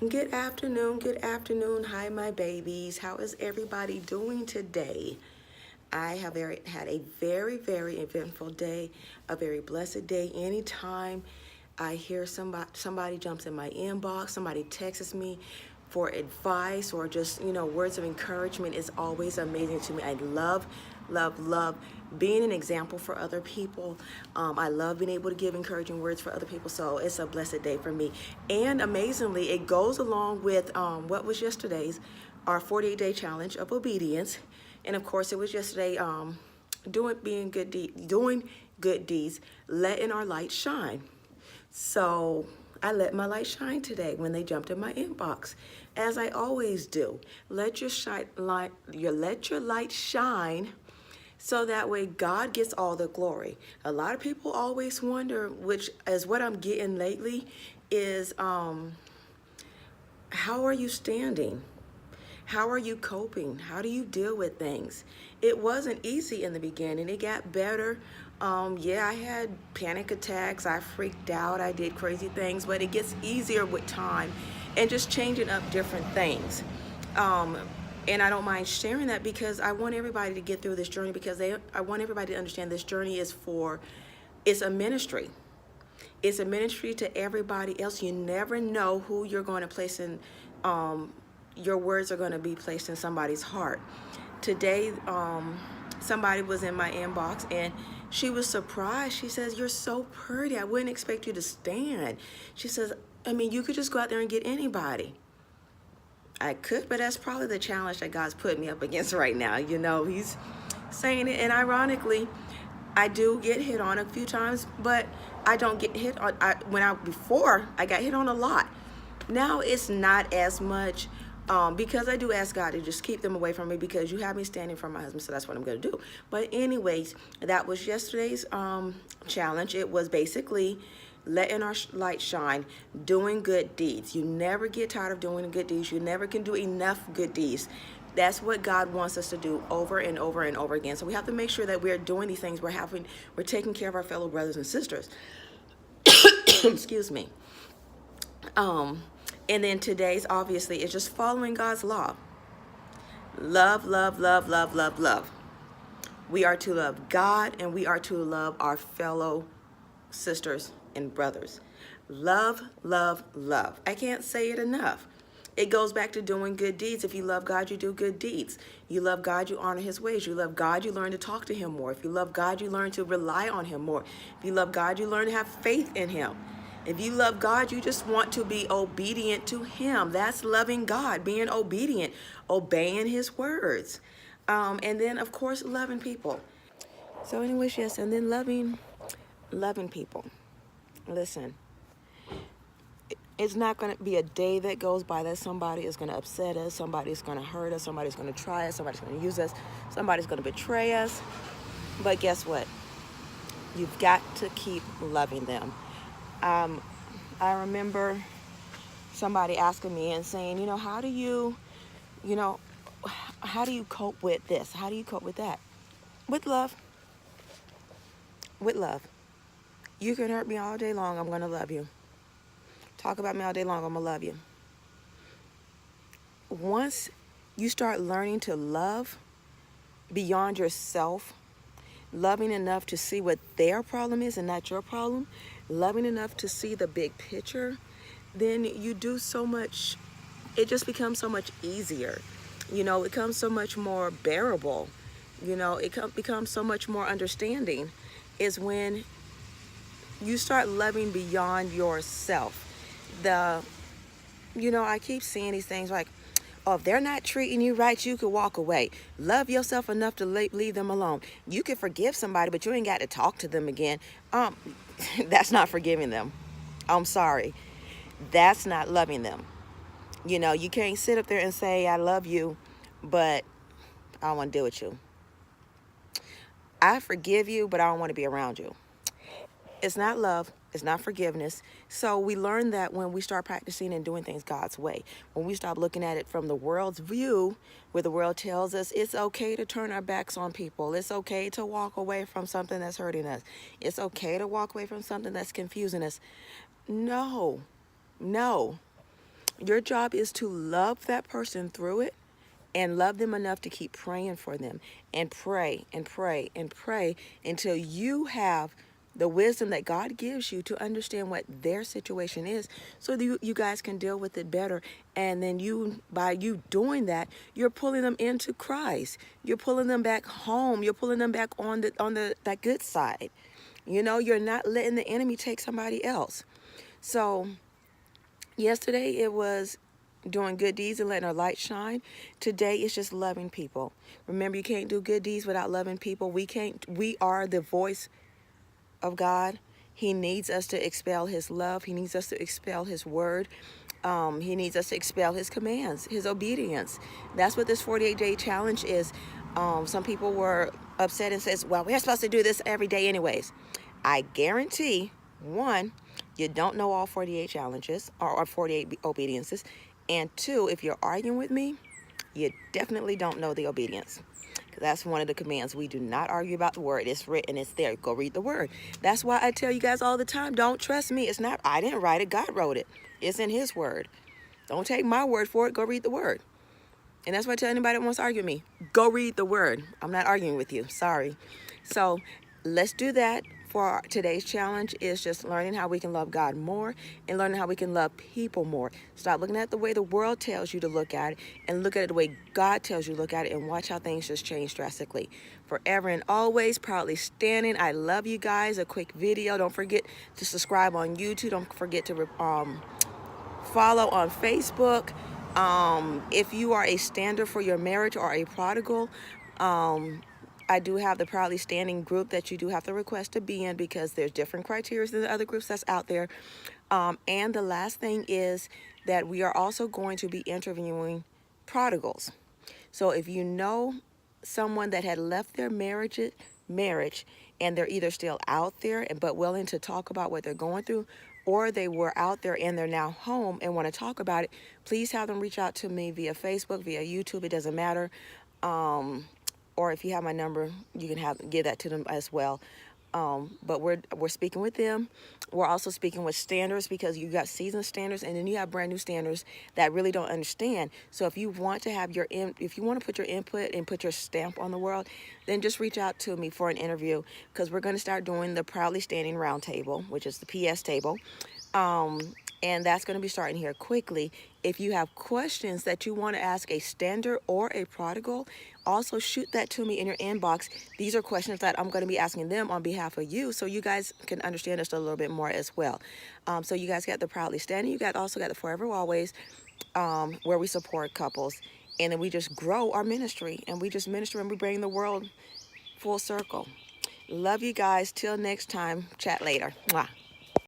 Good afternoon, good afternoon. Hi, my babies. How is everybody doing today? I have had a very eventful day, a very blessed day. Anytime I hear somebody jumps in my inbox, somebody texts me for advice or just, words of encouragement is always amazing to me. I love being an example for other people. I love being able to give encouraging words for other people. So it's a blessed day for me. And amazingly, it goes along with what was yesterday's, our 48-day challenge of obedience. And of course, it was yesterday doing good deeds, letting our light shine. So I let my light shine today when they jumped in my inbox, as I always do. Let your light shine, so that way God gets all the glory. A lot of people always wonder, which is what I'm getting lately, is how are you standing? How are you coping? How do you deal with things? It wasn't easy in the beginning. It got better. Yeah, I had panic attacks. I freaked out. I did crazy things, but it gets easier with time and just changing up different things. Um, and I don't mind sharing that because I want everybody to get through this journey, because I want everybody to understand this journey it's a ministry. It's a ministry to everybody else. You never know who you're going to place in, your words are going to be placed in somebody's heart. Today, somebody was in my inbox and she was surprised. She says, "You're so pretty. I wouldn't expect you to stand." She says, "I mean, you could just go out there and get anybody." I could, but that's probably the challenge that God's put me up against right now. He's saying it, and ironically, I do get hit on a few times, but I don't get hit on. Before I got hit on a lot. Now it's not as much, because I do ask God to just keep them away from me, because you have me standing for my husband, so that's what I'm going to do. But anyways, that was yesterday's challenge. It was basically letting our light shine, doing good deeds. You never get tired of doing good deeds. You never can do enough good deeds. That's what God wants us to do over and over and over again. So we have to make sure that we're doing these things. We're taking care of our fellow brothers and sisters. Excuse me. Um, and then today's, obviously, is just following God's law. Love, love, love, love, love, love. We are to love God, and we are to love our fellow sisters and brothers. Love, love, love. I can't say it enough. It goes back to doing good deeds. If you love God, you do good deeds. You love God, you honor his ways. You love God, you learn to talk to him more. If you love God, you learn to rely on him more. If you love God, you learn to have faith in him. If you love God, you just want to be obedient to him. That's loving God, being obedient, obeying his words. And then, of course, loving people. So anyways, yes, and then loving people. Listen, it's not going to be a day that goes by that somebody is going to upset us, somebody's going to hurt us, somebody's going to try us, somebody's going to use us, somebody's going to betray us. But guess what? You've got to keep loving them. I remember somebody asking me and saying, you know, how do you cope with this? How do you cope with that? With love. With love. You can hurt me all day long, I'm going to love you. Talk about me all day long, I'm going to love you. Once you start learning to love beyond yourself, loving enough to see what their problem is and not your problem, loving enough to see the big picture, then you do so much, it just becomes so much easier. It becomes so much more bearable. Becomes so much more understanding, is when you start loving beyond yourself. I keep seeing these things like, oh, if they're not treating you right, you could walk away. Love yourself enough to leave them alone. You can forgive somebody, but you ain't got to talk to them again. That's not forgiving them. I'm sorry. That's not loving them. You can't sit up there and say, I love you, but I don't want to deal with you. I forgive you, but I don't want to be around you. It's not love. It's not forgiveness. So we learn that when we start practicing and doing things God's way. When we stop looking at it from the world's view, where the world tells us it's okay to turn our backs on people. It's okay to walk away from something that's hurting us. It's okay to walk away from something that's confusing us. No. Your job is to love that person through it and love them enough to keep praying for them and pray and pray and pray until you have the wisdom that God gives you to understand what their situation is so that you guys can deal with it better. And then by you doing that, you're pulling them into Christ. You're pulling them back home. You're pulling them back on that good side. You know, you're not letting the enemy take somebody else. So yesterday it was doing good deeds and letting our light shine. Today it's just loving people. Remember, you can't do good deeds without loving people. We are the voice of God. He needs us to expel his love. He needs us to expel his word. He needs us to expel his commands, his obedience. That's what this 48-day challenge is. Some people were upset and says, well, we're supposed to do this every day anyways. I guarantee, one, you don't know all 48 challenges or 48 obediences. And two, if you're arguing with me, you definitely don't know the obedience. Because that's one of the commands. We do not argue about the word. It's written, it's there. Go read the word. That's why I tell you guys all the time, don't trust me. It's not, I didn't write it. God wrote it. It's in his word. Don't take my word for it. Go read the word. And that's why I tell anybody that wants to argue with me, go read the word. I'm not arguing with you. Sorry. So let's do that. For today's challenge is just learning how we can love God more and learning how we can love people more. Stop looking at the way the world tells you to look at it and look at it the way God tells you to look at it, and watch how things just change drastically. Forever and always, proudly standing. I love you guys. A quick video. Don't forget to subscribe on YouTube. Don't forget to follow on Facebook. If you are a stander for your marriage or a prodigal, I do have the Proudly Standing group that you do have to request to be in, because there's different criteria than the other groups that's out there. And the last thing is that we are also going to be interviewing prodigals. So if you know someone that had left their marriage and they're either still out there but willing to talk about what they're going through, or they were out there and they're now home and want to talk about it, please have them reach out to me via Facebook, via YouTube. It doesn't matter. Or if you have my number, you can give that to them as well. But we're speaking with them. We're also speaking with standers, because you got seasoned standers and then you have brand new standers that really don't understand. So if you want to have if you want to put your input and put your stamp on the world, then just reach out to me for an interview, because we're going to start doing the Proudly Standing Roundtable, which is the PS table. And that's going to be starting here quickly. If you have questions that you want to ask a stander or a prodigal, also shoot that to me in your inbox. These are questions that I'm going to be asking them on behalf of you, so you guys can understand us a little bit more as well. So you guys got the Proudly Standing. You also got the Forever Always, where we support couples. And then we just grow our ministry, and we just minister and we bring the world full circle. Love you guys. Till next time. Chat later. Mwah.